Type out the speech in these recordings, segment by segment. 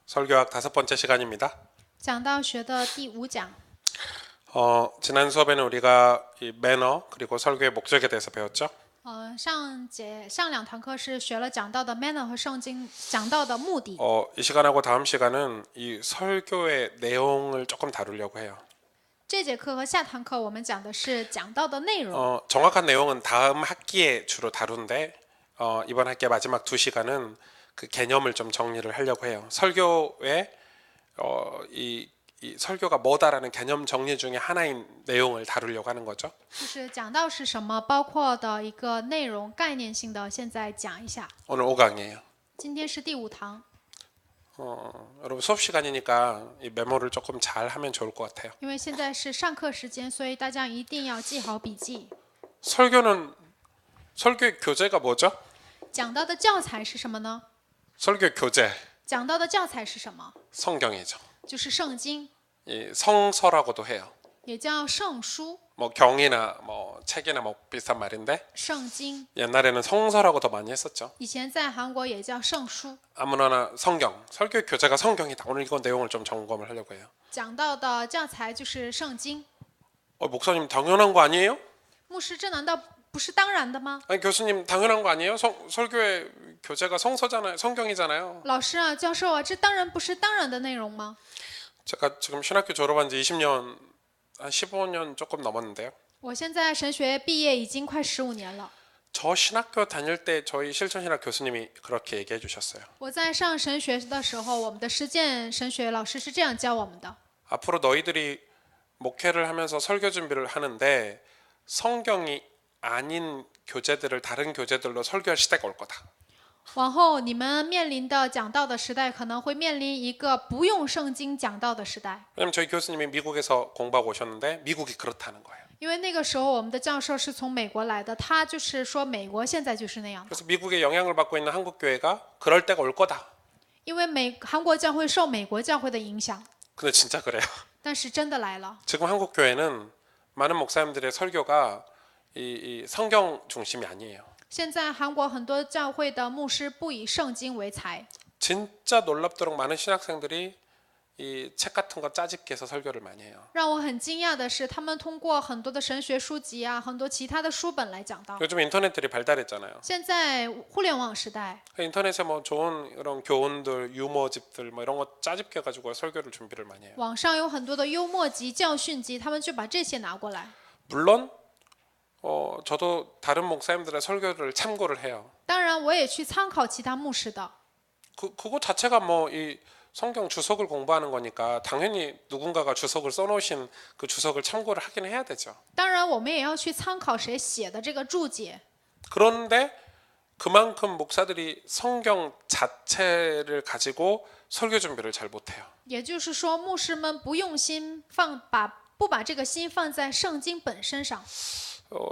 설교학 5번째 시간입니다. 讲道学的第5讲， 지난 수업에는 우리가 이 매너 그리고 설교의 목적에 대해서 배웠죠. 上2堂课是学了讲道的 manner 和圣经讲道的目的。 이 시간하고 다음 시간은 이 설교의 내용을 조금 다루려고 해요. 这节课和下堂课我们讲的是讲道的内容。 정확한 내용은 다음 학기에 주로 다룬데 이번 학기 마지막 2시간은 그 개념을 좀 정리를 하려고 해요. 설교의 이 설교가 뭐다라는 개념 정리 중에 하나인 내용을 다루려고 하는 거죠. 就是讲道是什么，包括的一个内容概念性的，现在讲一下。 오늘 5강이에요. 今天是第5堂， 여러분 수업 시간이니까 이 메모를 조금 잘 하면 좋을 것 같아요. 因为现在是上课时间，所以大家一定要记好笔记。 설교의 교재가 뭐죠? 讲道的教材是什么呢？ 설교 교재 讲道的教材是什么？ 성경이죠. 就是圣经， 이 성서라고도 해요. 也叫圣书、 뭐 경이나 뭐 책이나 뭐 비슷한 말인데 圣经。 옛날에는 성서라고 더 많이 했었죠. 以前在韩国也叫圣书。 아무나 성경, 설교 교재가 성경이다. 오늘 이거 내용을 좀 점검을 하려고 해요. 讲到的教材就是圣经。 목사님 당연한 거 아니에요? 牧师，这难道不是当然的吗？ 아니 교수님 당연한 거 아니에요? 설교의 교재가 성서잖아요. 성경이잖아요. 老师啊，教授啊，这当然不是当然的内容吗？ 제가 지금 신학교 졸업한 지 20년, 한 15년 조금 넘었는데요. 我现在神学毕业已经快15年了。 저 신학교 다닐 때 저희 실천신학 교수님이 그렇게 얘기해 주셨어요. 我在上神学的时候，我们的实践神学老师是这样教我们的： 앞으로 너희들이 목회를 하면서 설교 준비를 하는데 성경이 아닌 교재들을 다른 교재들로 설교할 시대가 올 거다. 往后你们面临的讲道的时代，可能会面临一个不用圣经讲道的时代。 왜냐면 저희 교수님이 미국에서 공부하고 오셨는데 미국이 그렇다는 거예요. 因为那个时候我们的教授是从美国来的，他就是说美国现在就是那样的。 그래서 미국의 영향을 받고 있는 한국 교회가 그럴 때가 올 거다. 因为韩国教会受美国教会的影响， 근데 진짜 그래요. 但是真的来了。 지금 한국 교회는 많은 목사님들의 설교가 이 성경 중심이 아니에요. 现在韩国很多教会的牧师不以圣经为财， 진짜 놀랍도록 많은 신학생들이 이 책 같은 거 짜집기해서 설교를 많이 해요. 让我很惊讶的是，他们通过很多的神学书籍啊，很多其他的书本来讲道。 요즘 인터넷들이 발달했잖아요. 现在互联网时代， 인터넷에 뭐 좋은 이런 교훈들, 유머집들 뭐 이런 거 짜집겨 가지고 설교를 준비를 많이 해요. 网上有很多的幽默集、教训集，他们就把这些拿过来。 물론 저도 다른 목사님들의 설교를 참고를 해요. 当然，我也去参考其他牧师的。 그거 자체가 뭐 이 성경 주석을 공부하는 거니까 당연히 누군가가 주석을 써놓으신 그 주석을 참고를 하긴 해야 되죠. 当然，我们也要去参考谁写的这个注解。 그런데 그만큼 목사들이 성경 자체를 가지고 설교 준비를 잘 못해요. 也就是说，牧师们不用心不把这个心放在圣经本身上。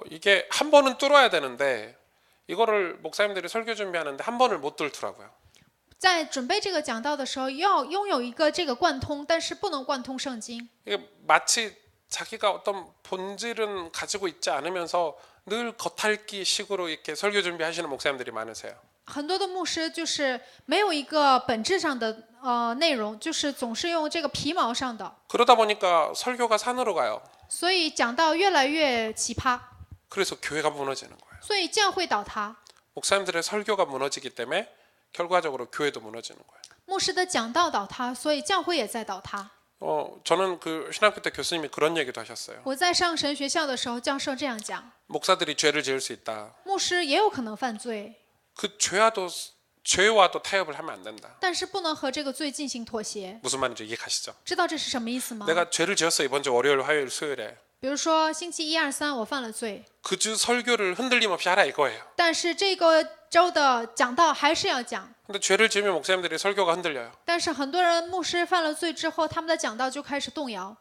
이게 한 번은 뚫어야 되는데 이거를 목사님들이 설교 준비하는데 한 번을 못 뚫더라고요. 在准备这个讲道的时候，要拥有一个这个贯通，但是不能贯通圣经。 이게 마치 자기가 어떤 본질은 가지고 있지 않으면서 늘 겉핥기식으로 이렇게 설교 준비하시는 목사님들이 많으세요. 很多的牧师就是没有一个本质上的内容，就是总是用这个皮毛上的， 그러다 보니까 설교가 산으로 가요. 所以讲道越来越奇葩， 그래서 교회가 무너지는 거예요. 所以教会倒塌， 목사님들의 설교가 무너지기 때문에 결과적으로 교회도 무너지는 거예요. 牧师的讲道倒塌，所以教会也在倒塌。 저는 그 신학교 때 교수님이 그런 얘기도 하셨어요. 我在上神学校的时候，教授这样讲： 목사들이 죄를 지을 수 있다. 牧师也有可能犯罪， 그 죄와도 타협을 하면 안 된다. 但是不能和这个罪进行妥协。 무슨 말인지 이해 가시죠? 知道这是什么意思吗？ 내가 죄를 지었어 이번 주 월요일, 화요일, 수요일에 比如说星期1、2、3我犯了罪， 그 주 설교를 흔들림 없이 하라 이거예요. 但是这个周的讲道还是要讲。 근데 죄를 지으면 목사님들이 설교가 흔들려요. 但是很多人牧师犯了罪之后，他们的讲道就开始动摇，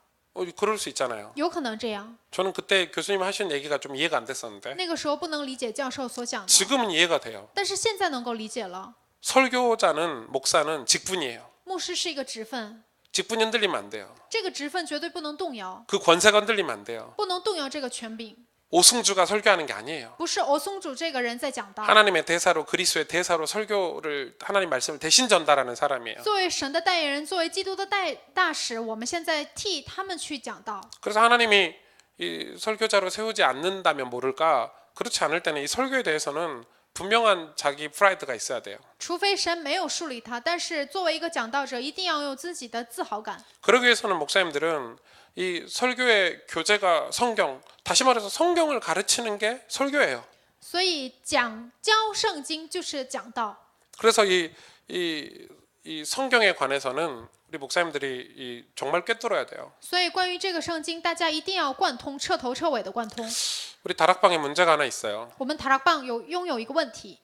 그럴 수 있잖아요. 有可能这样。 저는 그때 교수님 하신 얘기가 좀 이해가 안 됐었는데 那个时候不能理解教授所讲的， 지금은 이해가 돼요. 但是现在能够理解了。 설교자는 목사는 직분이에요. 牧师是一个职分， 직분이 흔들리면 안 돼요. 这个职分绝对不能动摇， 그 권세가 흔들리면 안 돼요. 不能动摇这个权柄。 오승주가 설교하는 게 아니에요. 不是欧松主这个人在讲道。 하나님의 대사로 그리스도의 대사로 설교를 하나님 말씀을 대신 전달하는 사람이에요. 作为神的代言人，作为基督的大使，我们现在替他们去讲道。 그래서 하나님이 이 설교자로 세우지 않는다면 모를까 그렇지 않을 때는 이 설교에 대해서는 분명한 자기 프라이드가 있어야 돼요. 除非神没有树立他，但是作为一个讲道者，一定要有自己的自豪感。 그러기 위해서는 목사님들은 이 설교의 교재가 성경, 다시 말해서 성경을 가르치는 게 설교예요. 所以讲教圣经就是讲道。 그래서 이 성경에 관해서는 우리 목사님들이 정말 꿰뚫어야 돼요. 所以关于这个圣经，大家一定要贯通，彻头彻尾的贯通。 우리 다락방에 문제가 하나 있어요. 我们塔拉棒拥有一个问题，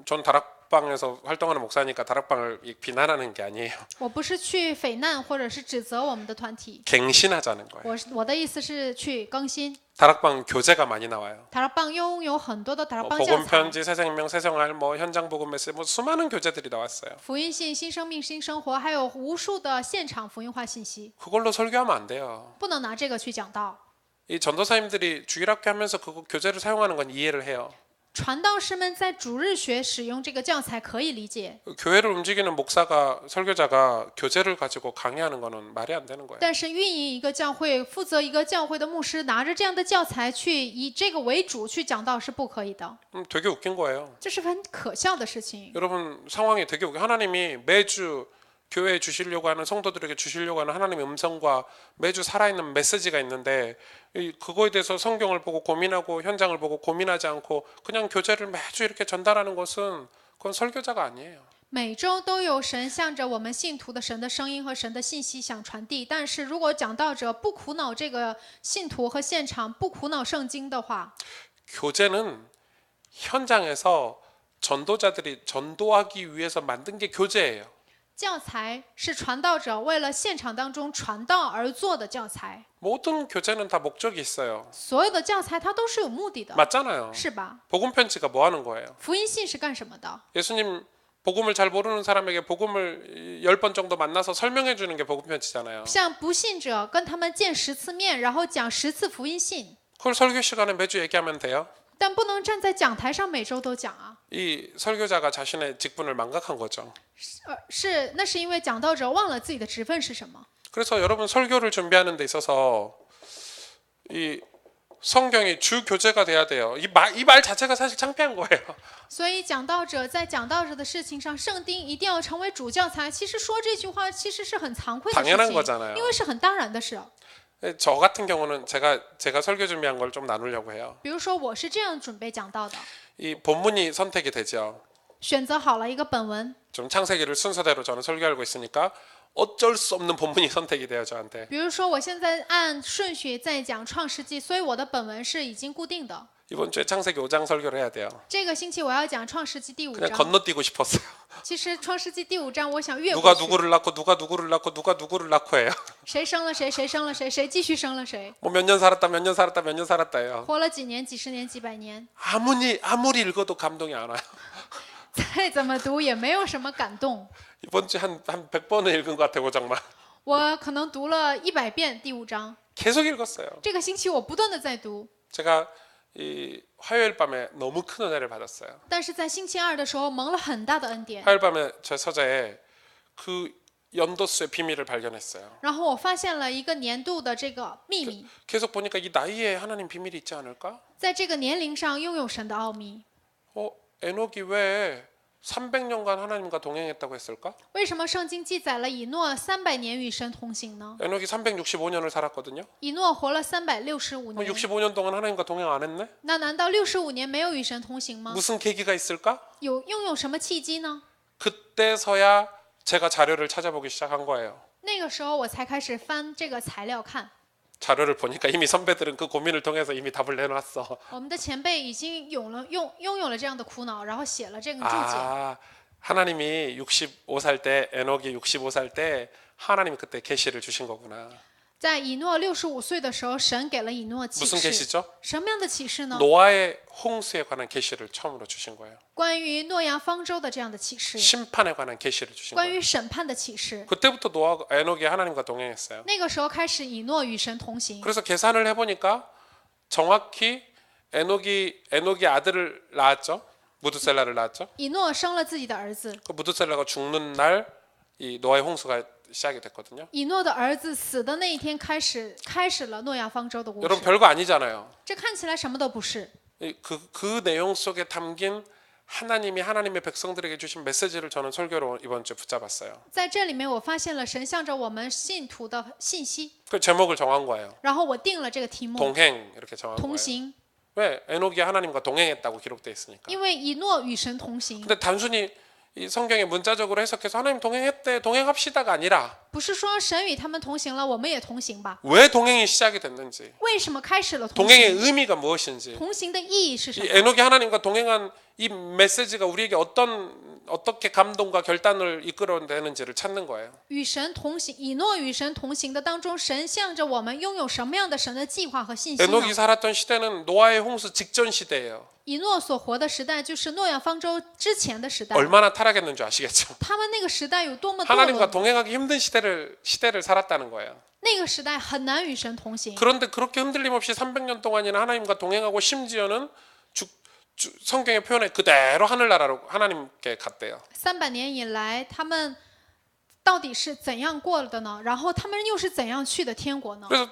전 다락방에서 활동하는 목사니까 다락방을 비난하는 게 아니에요. 我不是去非难或者是指责我们的团体， 갱신하자는 거예요. 我的意思是去更新。 다락방 교재가 많이 나와요. 塔拉棒拥有很多的塔拉 뭐 棒教 복음 材， 편지, 새생명, 새생활, 뭐 현장 복음 메시지, 뭐 수많은 교재들이 나왔어요. 福音信、新生命、新生活，还有无数的现场福音化信息， 그걸로 설교하면 안 돼요. 不能拿这个去讲道。 이 전도사님들이 주일학교 하면서 그 교재를 사용하는 건 이해를 해요. 传道士们在主日学使用这个教材可以理解， 교회를 움직이는 목사가 설교자가 교재를 가지고 강의하는 거는 말이 안 되는 거예요. 但是运营一个教会、负责一个教会的牧师拿着这样的教材去以这个为主去讲道是不可以的， 되게 웃긴 거예요. 这是很可笑的事情。 여러분 상황이 되게 웃겨. 하나님이 매주 교회에 주시려고 하는 성도들에게 주시려고 하는 하나님의 음성과 매주 살아있는 메시지가 있는데 그거에 대해서 성경을 보고 고민하고 현장을 보고 고민하지 않고 그냥 교재를 매주 이렇게 전달하는 것은 그건 설교자가 아니에요. 每周都有神向着我们信徒的神的声音和神的信息想传递，但是如果讲道者不苦恼这个信徒和现场，不苦恼圣经的话， 교재는 현장에서 전도자들이 전도하기 위해서 만든 게 교재예요. 教材是传道者为了现场当中传道而做的教材， 모든 교재는 다 목적이 있어요. 所有的教材它都是有目的的， 맞잖아요. 是吧？ 복음 편지가 뭐 하는 거예요? 福音信是干什么的？ 예수님 복음을 잘 모르는 사람에게 복음을 10번 정도 만나서 설명해 주는 게 복음 편지잖아요. 像不信者跟他们见10次面，然后讲10次福音信， 그걸 설교 시간에 매주 얘기하면 돼요. 但不能站在讲台上每周都讲啊。 이 설교자가 자신의 직분을 망각한 거죠. 那是因为讲道者忘了自己的职分是什么。 그래서 여러분 설교를 준비하는 데 있어서 이 성경이 주 교재가 돼야 돼요. 이 말 자체가 사실 창피한 거예요. 所以讲道者在讲道者的事情上，圣经一定要成为主教材。其实说这句话其实是很惭愧的 당연한 事 거잖아요. 情，因为是很当然的事。 저 같은 경우는 제가 설교 준비한 걸 좀 나누려고 해요. 比如说我是这样准备讲道的， 이 본문이 선택이 되죠. 选择好了一个本文， 좀 창세기를 순서대로 저는 설교하고 있으니까 어쩔 수 없는 본문이 선택이 돼요 저한테. 比如说我现在按顺序在讲创世纪，所以我的本文是已经固定的。 이번 주에 창세기 5장 설교를 해야 돼요. 这个星期我要讲创世纪第5 그냥 章。 건너뛰고 싶었어요. 其实创世纪第5章，我想越 누가 过去， 누구를 낳고 누가 누구를 낳고 누가 누구를 낳고 해요. 谁生了谁，谁生了谁，谁继续生了谁， 뭐 몇 년 살았다 몇 년 살았다 몇 년 살았다예요. 活了几年、几十年、几百年， 아무리 읽어도 감동이 안 와요. 再怎么读也没有什么感动。 이번 주에 한 100번은 읽은 것 같아요 정말. 我可能读了100遍第5章， 계속 읽었어요. 这个星期我不断的在读， 제가 이 화요일 밤에 너무 큰 은혜를 받았어요. 但是在星期二的时候蒙了很大的恩典， 화요일 밤에 제 서재에 그 연도수의 비밀을 발견했어요. 然后我发现了一个年度的这个秘密， 계속 보니까 이 나이에 하나님 비밀이 있지 않을까? 在这个年龄上拥有神的奥秘。 에녹이 왜 300년간 하나님과 동행했다고 했을까? 为什么圣经记载了以诺300年与神同行呢？ 에녹이 365년을 살았거든요. 以诺活了365 뭐 年， 65년 동안 하나님과 동행 안 했네? 那难道65年没有与神同行吗？ 무슨 계기가 있을까? 拥有什么契机呢？ 그때서야 제가 자료를 찾아보기 시작한 거예요. 那个时候我才开始翻这个材料看， 자료를 보니까 이미 선배들은 그 고민을 통해서 이미 답을 내놨어. 我们的前辈已经拥有了这样的苦恼，然后写了这个注解。 아, 하나님이 65살 때 에녹이 65살 때 하나님이 그때 계시를 주신 거구나. 在以诺65岁的时候，神给了以诺启 무슨 示。 계시죠? 什么样的启示呢？ 노아의 홍수에 관한 계시를 처음으로 주신 거예요. 关于诺亚方舟的这样的启示， 심판에 관한 계시를 주신 关 거예요. 于审判的启示。 그때부터 에녹이 하나님과 동행했어요. 那个时候开始，以诺与神同行。 그래서 계산을 해보니까 정확히 에녹이 아들을 낳았죠. 무드셀라를 낳았죠. 以诺生了自己的儿子， 그 무드셀라가 죽는 날 이 노아의 홍수가 시작이 됐거든요. 以诺的儿子死的那一天开始了诺亚方舟的故 여러분 事。 별거 아니잖아요. 这看起来什么都不是， 그 내용 속에 담긴 하나님이 하나님의 백성들에게 주신 메시지를 저는 설교로 이번 주에 붙잡았어요. 在这里面我发现了神向着我们信徒的信息， 그 제목을 정한 거예요. 然后我定了这个题目 동행 이렇게 정한 同 거예요. 行， 왜? 에녹이 하나님과 동행했다고 기록돼 있으니까. 因为以诺与神同行， 근데 단순히 이 성경에 문자적으로 해석해서 하나님 동행했대, 동행합시다가 아니라 不是说神与他们同行了，我们也同行吧？ 왜 동행이 시작이 됐는지, 为什么开始了同 동행의 行？ 의미가 무엇인지, 同行的意义是什 이 么？ 에녹이 하나님과 동행한 이 메시지가 우리에게 어떻게 감동과 결단을 이끌어내는지를 찾는 거예요. 与神同行，以诺与神同行的当中，神向着我们拥有什么样的神的计划和信息呢？ 에녹이 살았던 시대는 노아의 홍수 직전 시대예요. 以诺所活的时代就是诺亚方舟之前的时代， 얼마나 타락했는 줄 아시겠죠? 他们那个时代有多么堕 하나님과 落， 동행하기 힘든 시대를 살았다는 거예요. 那个时代很难与神同行。 그런데 그렇게 흔들림 없이 300년 동안이나 하나님과 동행하고 심지어는 성경의 표현에 그대로 하늘나라로 하나님께 갔대요. 300年以来，他们到底是怎样过的呢？然后他们又是怎样去的天国呢？ 그래서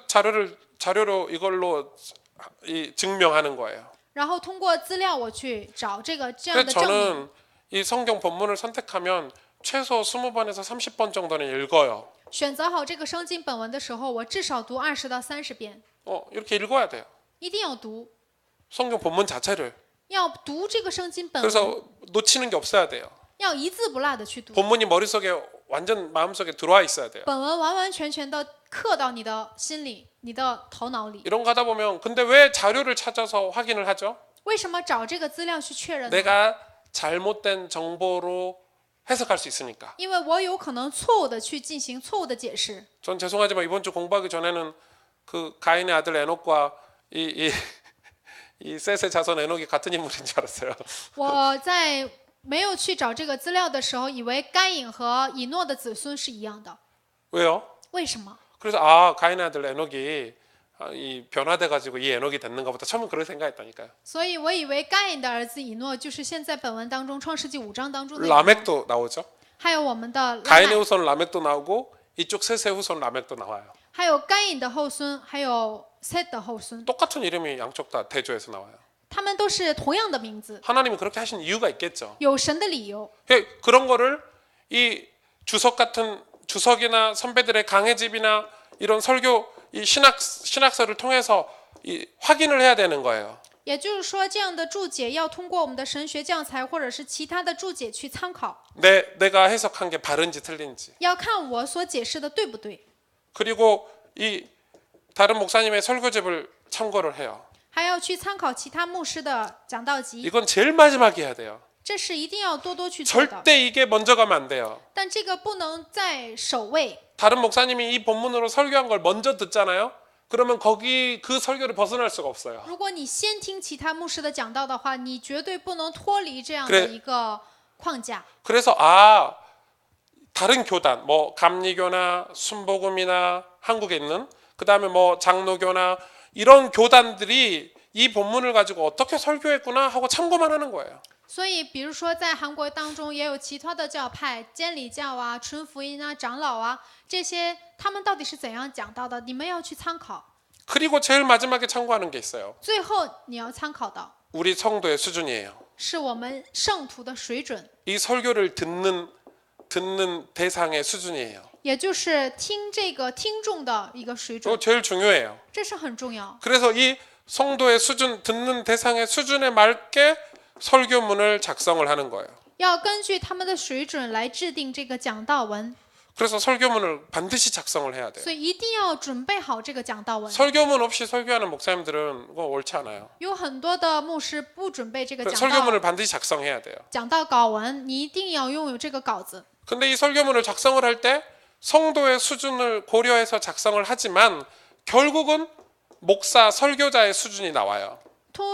자료로 이걸로 증명하는 거예요. 然后通过资料我去找这样的 그래서 证明。 저는 이 성경 본문을 선택하면 최소 20번에서 30번 정도는 읽어요. 选择好这个圣经本文的时候，我至少读20到30遍， 이렇게 읽어야 돼요. 一定要读， 성경 본문 자체를. 要读这个圣经本文， 그래서 놓치는 게 없어야 돼요. 要一字不落的去读。 본문이 머릿속에 완전 마음속에 들어와 있어야 돼요. 本文完完全全的刻到你的心里、你的头脑里。 이런 거 하다 보면 근데 왜 자료를 찾아서 확인을 하죠? 为什么找这个资料去确认呢？ 내가 잘못된 정보로 해석할 수 있으니까. 因为我有可能错误的去进行错误的解释。 전 죄송하지만 이번 주 공부하기 전에는 그 가인의 아들 에녹과 이 셋의 자손 에녹이 같은 인물인 줄 알았어요. 我在没有去找这个资料的时候，以为该隐和以诺的子孙是一样的。 왜요? 为什么？ 그래서 가인의 아들 에녹이 이 변화돼 가지고 이 에녹이 됐는가 보다. 처음엔 그렇게 생각했다니까요. 所以我以为该隐的儿子以诺就是现在本文当中创世纪5章当中的以诺， 라멕도 나오죠. 还有我们的拉 가인의 麦， 후손 라멕도 나오고 이쪽 셋의 후손 라멕도 나와요. 还有该隐的后孙，还有 셋的后孙， 똑같은 이름이 양쪽 다 대조해서 나와요. 他们都是同样的名字， 하나님이 그렇게 하신 이유가 있겠죠. 有神的理由。 그런 거를 이 주석이나 선배들의 강해집이나 이런 설교 이 신학서를 통해서 확인을 해야 되는 거예요. 也就是说，这样的注解要通过我们的神学教材或者是其他的注解去参考， 내가 해석한 게 바른지 틀린지. 要看我所解释的对不对， 그리고 이 다른 목사님의 설교집을 참고를 해요. 还要去参考其他牧师的讲道集， 이건 제일 마지막에 해야 돼요. 这是一定要多多去做的。 절대 이게 먼저 가면 안 돼요. 但这个不能在首位。 다른 목사님이 이 본문으로 설교한 걸 먼저 듣잖아요. 그러면 그 설교를 벗어날 수가 없어요. 如果你先听其他牧师的讲道的话，你绝对不能脱离这样 그래 的一个框架。 그래서 다른 교단 뭐 감리교나 순복음이나 한국에 있는 그다음에 뭐 장로교나 이런 교단들이 이 본문을 가지고 어떻게 설교했구나 하고 참고만 하는 거예요. 所以，比如说在韩国当中也有其他的教派，监理教啊、纯福音啊、长老啊，这些他们到底是怎样讲到的？你们要去参考。 그리고 제일 마지막에 참고하는 게 있어요. 最后你要参考的 우리 성도의 수준이에요. 是我们圣徒的水准， 이 설교를 듣는 대상의 수준이에요. 也就是听这个听众的一个水 이거 准， 제일 중요해요. 这是很重要。 그래서 이 성도의 수준, 듣는 대상의 수준에 맞게 설교문을 작성을 하는 거예요. 要根据他们的水准来制定这个讲道文， 그래서 설교문을 반드시 작성을 해야 돼요. 所以一定要准备好这个讲道文。 설교문 없이 설교하는 목사님들은 그거 옳지 않아요. 有很多的牧师不准备这个 그 讲道 설교문을 반드시 작성해야 돼요. 讲道稿文，你一定要拥有这个稿子。 근데 이 설교문을 작성을 할 때 성도의 수준을 고려해서 작성을 하지만 결국은 목사, 설교자의 수준이 나와요.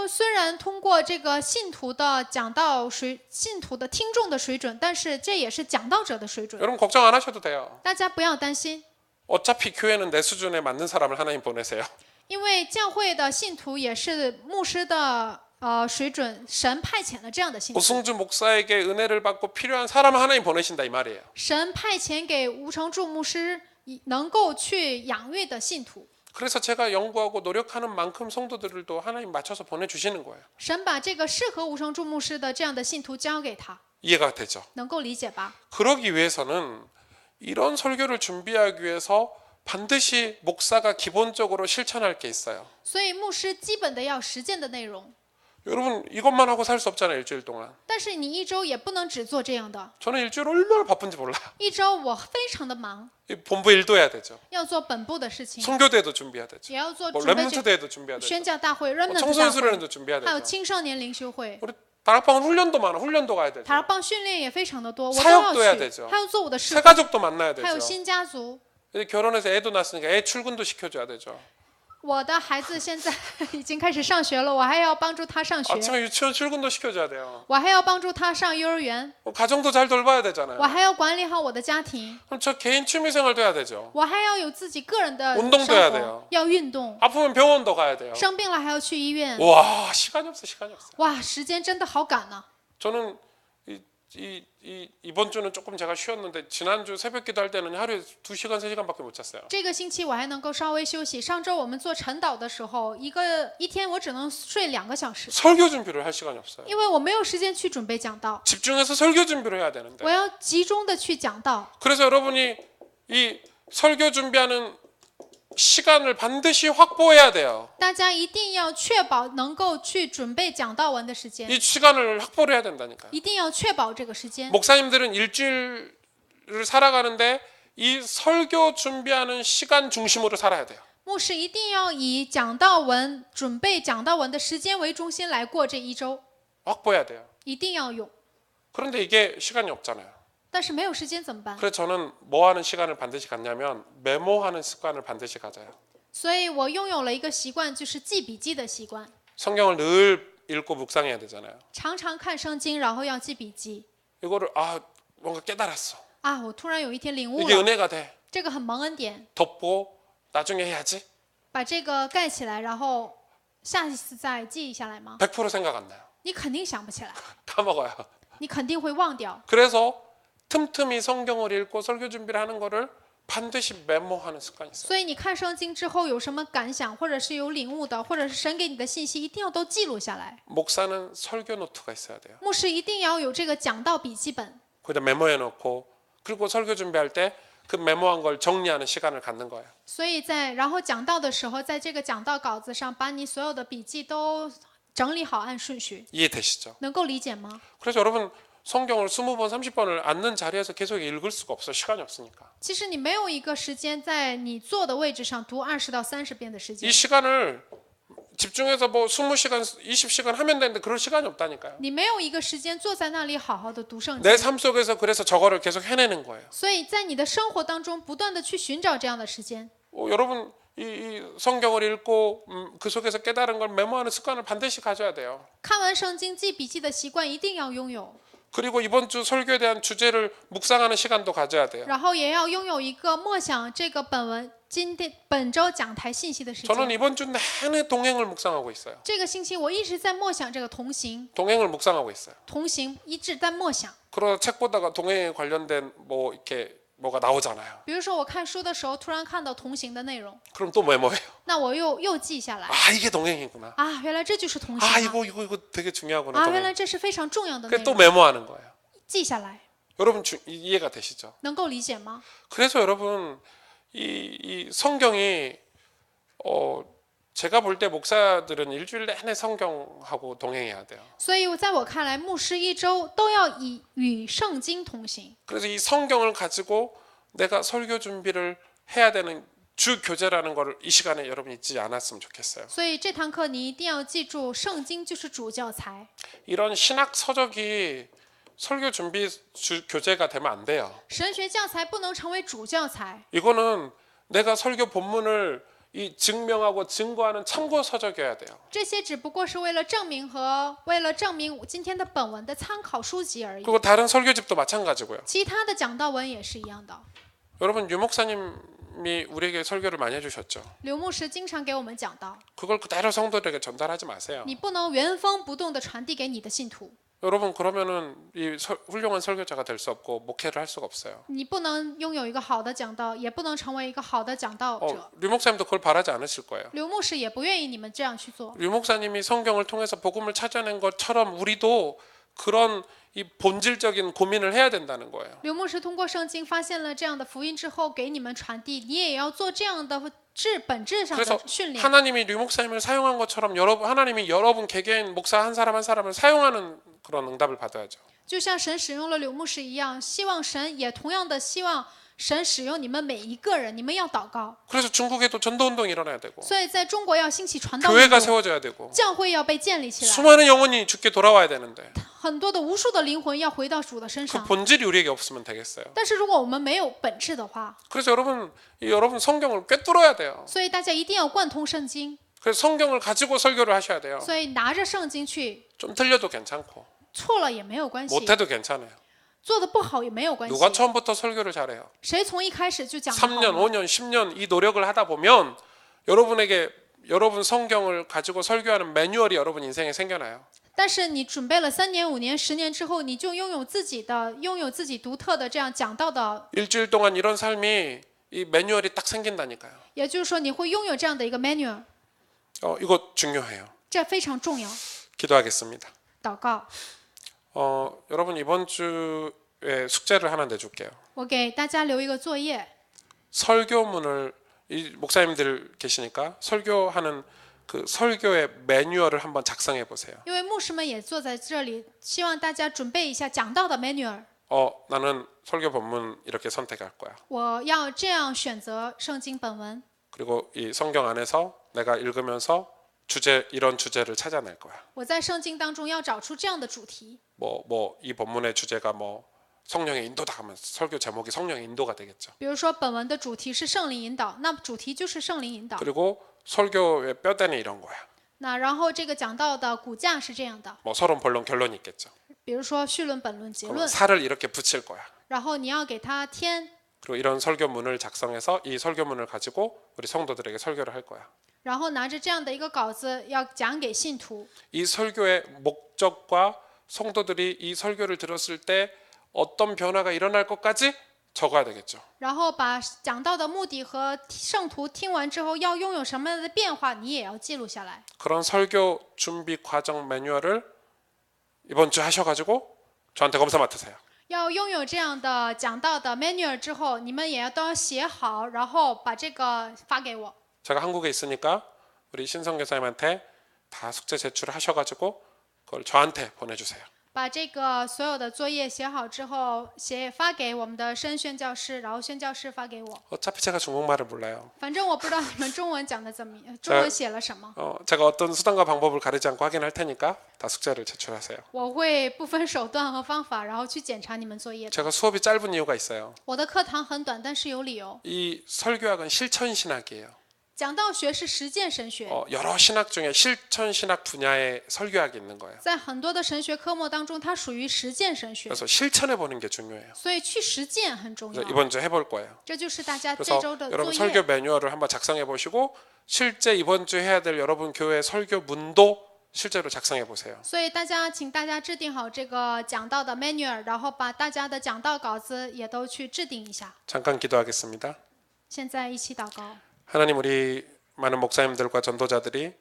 虽然通过这个信徒的讲道信徒的听众的水准，但是这也是讲道者的水准。 여러분 걱정 안 하셔도 돼요. 大家不要担心， 어차피 교회는 내 수준에 맞는 사람을 하나님 보내세요. 因为教会的信徒也是牧师的水准，神派遣了这样的信徒。 오승주 목사에게 은혜를 받고 필요한 사람을 하나님 보내신다 이 말이에요. 神派遣给吴成柱牧师能够去养育的信徒。 그래서 제가 연구하고 노력하는 만큼 성도들도 하나님 맞춰서 보내주시는 거예요. 神把这个适合吴成柱牧师的这样的信徒交给他， 이해가 되죠? 能够理解吧？ 그러기 위해서는 이런 설교를 준비하기 위해서 반드시 목사가 기본적으로 실천할 게 있어요. 所以牧师基本的要实践的内容， 여러분 이것만 하고 살 수 없잖아요. 일주일 동안. 但是你一周也不能只做这样的。 저는 일주일 얼마나 바쁜지 몰라요. 一周我非常的忙， 이 본부 일도 해야 되죠. 要做本部的事情， 선교대회도 준비해야 되죠. 也要做 뭐 准备 렘넌트 대회도 준비해야 되죠. 宣教大会、remnant 大 청소년수련회도 会， 준비해야 还有 되죠. 青少年灵修会。 우리 다락방 훈련도 많아. 훈련도 가야 되죠. 塔尔棒训练也非常的多，我都 사역도 해야 要 되죠 去，还要做我的事 새 工， 가족도 만나야 还有 되죠. 新家族。 이제 결혼해서 애도 낳았으니까 애 출근도 시켜줘야 되죠. 我的孩子现在已经开始上学了，我还要帮助他上学， 아침에 유치원 출근도 시켜줘야 돼요. 我还要帮助他上幼儿园， 가정도 잘 돌봐야 我 되잖아요. 还要管理好我的家庭， 그럼 저 개인 취미생활도 해야 되죠. 我还要有自己个人的 운동도 生 해야 活 돼요 ，要运动， 아프면 병원도 가야 돼요. 生病了还要去医院。 와 시간이 없어 시간이 없어. 哇，时间真的好赶呢。 저는 이번 주는 조금 제가 쉬었는데 지난주 새벽기도 할 때는 하루에 2시간 3시간밖에 못 잤어요. 这个星期我还能够稍微休息。上周我们做晨祷的时候，一天我只能睡2个小时， 설교 준비를 할 시간이 없어요. 因为我没有时间去准备讲道， 집중해서 설교 준비를 해야 되는데. 我要集中的去讲道。 그래서 여러분이 이 설교 준비하는 시간을 반드시 확보해야 돼요. 大家一定要确保能够去准备讲道文的时间， 이 시간을 확보를 해야 된다니까요. 一定要确保这个时间。 목사님들은 일주일을 살아가는데 이 설교 준비하는 시간 중심으로 살아야 돼요. 牧师一定要以讲道文、准备讲道文的时间为中心来过这一周， 확보해야 돼요. 一定要有。 그런데 이게 시간이 없잖아요. 但是没有时间怎么办？ 그래서 저는 뭐 하는 시간을 반드시 갖냐면 메모하는 습관을 반드시 가져요. 所以我拥有了一个习惯，就是记笔记的习惯， 성경을 늘 읽고 묵상해야 되잖아요. 常常看圣经，然后要记笔记。 이거를 뭔가 깨달았어. 啊，我突然有一天领悟 이게 了， 은혜가 돼. 这个很蒙恩典， 덮고 나중에 해야지. 把这个盖起来，然后下一次再记下来吗？ 100% 생각 안 나요. 你肯定想不起来， 까먹어요. 你肯定会忘掉。 그래서 틈틈이 성경을 읽고 설교 준비를 하는 거를 반드시 메모하는 습관이 있어요. 所以你看圣经之后有什么感想，或者是有领悟的，或者是神给你的信息，一定要都记录下来。 목사는 설교 노트가 있어야 돼요. 牧师一定要有这个讲道笔记本， 거기다 메모해 놓고 그리고 설교 준비할 때 그 메모한 걸 정리하는 시간을 갖는 거예요. 所以然后讲道的时候，在这个讲道稿子上把你所有的笔记都整理好，按顺序， 이해되시죠? 能够理解吗？ 그래서 여러분 성경을 20번, 30번을 앉는 자리에서 계속 읽을 수가 없어요. 시간이 없으니까. 其实你没有一个时间在你坐的位置上读20到30遍的时 이 间， 시간을 집중해서 뭐 20시간, 20시간 하면 되는데 그럴 시간이 없다니까요. 你没有一个时间坐在那里好好的读圣经。 내 삶 속에서 그래서 저거를 계속 해내는 거예요. 所以在你的生活当中，不断的去寻找这样的时间。 여러분 이 성경을 읽고 그 속에서 깨달은 걸 메모하는 습관을 반드시 가져야 돼요. 看完圣经记笔记的习惯一定要拥有， 그리고 이번 주 설교에 대한 주제를 묵상하는 시간도 가져야 돼요. 然后也要拥有一个默想这个本周讲台信息的时 저는 间。 이번 주 내내 동행을 묵상하고 있어요. 这个星期我一直在默想这个同行， 동행을 묵상하고 있어요. 同行一直在默想。 그러다 책 보다가 동행에 관련된 뭐 이렇게 뭐가 나오잖아요. 比如说我看书的时候，突然看到同行的内容， 그럼 또 메모해요. 那我又记下来。 아 이게 동행이구나. 啊，原来这就是同行 아 啊！ 이거 되게 중요하구나. 啊，原 동행. 来这是非常重要的内 그게 또 容， 메모하는 거예요. 记下来， 여러분 이해가 되시죠? 能够理解吗？ 그래서 여러분 이 성경이 제가 볼 때 목사들은 일주일 내내 성경하고 동행해야 돼요. 所以在我看来，牧师一周都要与圣经同行。 그래서 이 성경을 가지고 내가 설교 준비를 해야 되는 주 교재라는 거를 이 시간에 여러분 잊지 않았으면 좋겠어요. 所以这堂课你一定要记住，圣经就是主教材。 이런 신학 서적이 설교 준비 교재가 되면 안 돼요. 神学教材不能成为主教材， 이거는 내가 설교 본문을 증명하고 증거하는 참고 서적이어야 돼요. 这些只不过是为了证明今天的本文的参考书籍而已。 그리고 다른 설교집도 마찬가지고요. 其他的讲道文也是一样的。 여러분 유 목사님이 목사님이 우리에게 설교를 많이 해주셨죠. 刘牧师经常给我们讲到， 그걸 그대로 성도들에게 전달하지 마세요. 你不能原封不动地传递给你的信徒， 여러분 그러면은 훌륭한 설교자가 될 수 없고 목회를 할 수가 없어요. 你不能拥有一个好的讲道，也不能成为一个好的讲道者。 류 목사님도 그걸 바라지 않으실 거예요. 刘牧师也不愿意你们这样去做。 류 목사님이 성경을 통해서 복음을 찾아낸 것처럼 우리도 그런 이 본질적인 고민을 해야 된다는 거예요. 刘牧师通过圣经发现了这样的福音之后，给你们传递，你也要做这样的本质上 그래서 的训练。 하나님이 류 목사님을 사용한 것처럼 하나님이 여러분 개개인 목사 한 사람 한 사람을 사용하는 그런 응답을 받아야죠. 就像神使用了刘牧师一样，希望神也同样的希望神使用你们每一个人，你们要祷告。 그래서 중국에도 전도운동이 일어나야 되고 所以在中国要兴起传道运 교회가 动， 세워져야 되고 教会要被建立起来， 수많은 영혼이 죽게 돌아와야 되는데 很多的无数的灵魂要回到主的身 그 上。 본질이 우리에게 없으면 되겠어요. 但是如果我们没有本质的话， 그래서 여러분 성경을 꿰뚫어야 돼요. 所以大家一定要贯通圣经。 그래서 성경을 가지고 설교를 하셔야 돼요. 所以拿着圣经去， 좀 틀려도 괜찮고 错了也没有关系， 못해도 괜찮아요. 做的不好也没有关系。 누가 처음부터 설교를 잘해요? 谁从一开始就讲得好 3년, 呢？ 5년, 10년 이 노력을 하다 보면 여러분 성경을 가지고 설교하는 매뉴얼이 여러분 인생에 생겨나요. 但是你准备了3年、5年、10年之后，你就拥有自己独特的这样讲道的， 일주일 동안 이런 삶이 이 매뉴얼이 딱 생긴다니까요. 也就是说你会拥有这样的一个 manual， 이거 중요해요. 这非常重要。 기도하겠습니다. 祷告， 여러분 이번 주에 숙제를 하나 내줄게요. 我给大家留一个作业， 설교문을 이 목사님들 계시니까 설교하는 그 설교의 매뉴얼을 한번 작성해 보세요. 因为牧师们也坐在这里，希望大家准备一下讲道的 manual。 나는 설교 본문 이렇게 선택할 거야. 我要这样选择圣经本文， 그리고 이 성경 안에서 내가 읽으면서 이런 주제를 찾아낼 거야. 我在圣经当中要找出这样的主题。 이 본문의 주제가 성령의 인도다 하면 설교 제목이 성령의 인도가 되겠죠. 比如说本文的主题是圣灵引导，那主题就是圣灵引导。 그리고 설교의 뼈대는 이런 거야. 那然后这个讲道的骨架是这样的， 서론 본론 결론이 있겠죠. 比如说绪论、本论、结 그럼 论， 살을 이렇게 붙일 거야. 然后你要给它添， 그리고 이런 설교문을 작성해서 이 설교문을 가지고 우리 성도들에게 설교를 할 거야. 然后拿着这样的一个稿子要讲给信徒。 이 설교의 목적과 성도들이 이 설교를 들었을 때 어떤 변화가 일어날 것까지 적어야 되겠죠. 然后把讲道的目的和圣徒听完之后要拥有什么样的变化，你也要记录下来。 그런 설교 준비 과정 매뉴얼을 이번 주 하셔가지고 저한테 검사 맡으세요. 要拥有这样的讲道的 manual 之后，你们也都要写好，然后把这个发给我。 제가 한국에 있으니까 우리 신성 교사님한테 다 숙제 제출하셔가지고 그걸 저한테 보내주세요. 把这个所有的作业写好之后，发给我们的申宣教师，然后宣教师发给我。 어차피 제가 중국말을 몰라요. 反正我不知道你们中文讲的怎么样，中文写了什么。 제가 어떤 수단과 방법을 가리지 않고 확인할 테니까 다 숙제를 제출하세요. 我会不分手段和方法，然后去检查你们作业的。 제가 수업이 짧은 이유가 있어요. 我的课堂很短，但是有理由。 이 설교학은 실천 신학이에요. 讲道学是实践神学， 여러 신학 중에 실천 신학 분야의 설교학이 있는 거예요. 在很多的神学科目当中，它属于实践神学， 그래서 실천해 보는 게 중요해요. 所以去实践很重 그래서 要。 이번 주 해볼 거예요. 这就是大家这 그래서 周的 여러분 作 설교 业。 매뉴얼을 한번 작성해 보시고 실제 이번 주 해야 될 여러분 교회 설교문도 실제로 작성해 보세요. 所以请大家制定好这个讲道的 manual， 然后把大家的讲道稿子也都去制定一下。 잠깐 기도하겠습니다. 现在一起祷告。 하나님 우리 많은 목사님들과 전도자들이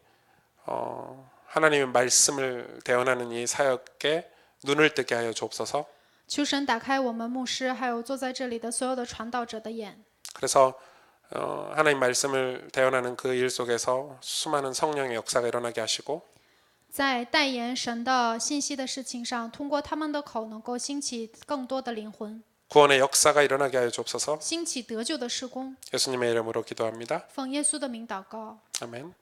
하나님의 말씀을 대언하는 이 사역에 눈을 뜨게 하여 주옵소서. 求神打开我们牧师还有坐在这里的所有的传道者的眼， 그래서 하나님 말씀을 대언하는 그 일 속에서 수많은 성령의 역사가 일어나게 하시고 在代言神的信息的事情上，通过他们的口能够兴起更多的灵魂， 구원의 역사가 일어나게 하여 주옵소서. 兴起得救的事工。 예수님의 이름으로 기도합니다. 奉耶稣的名祷告。 아멘.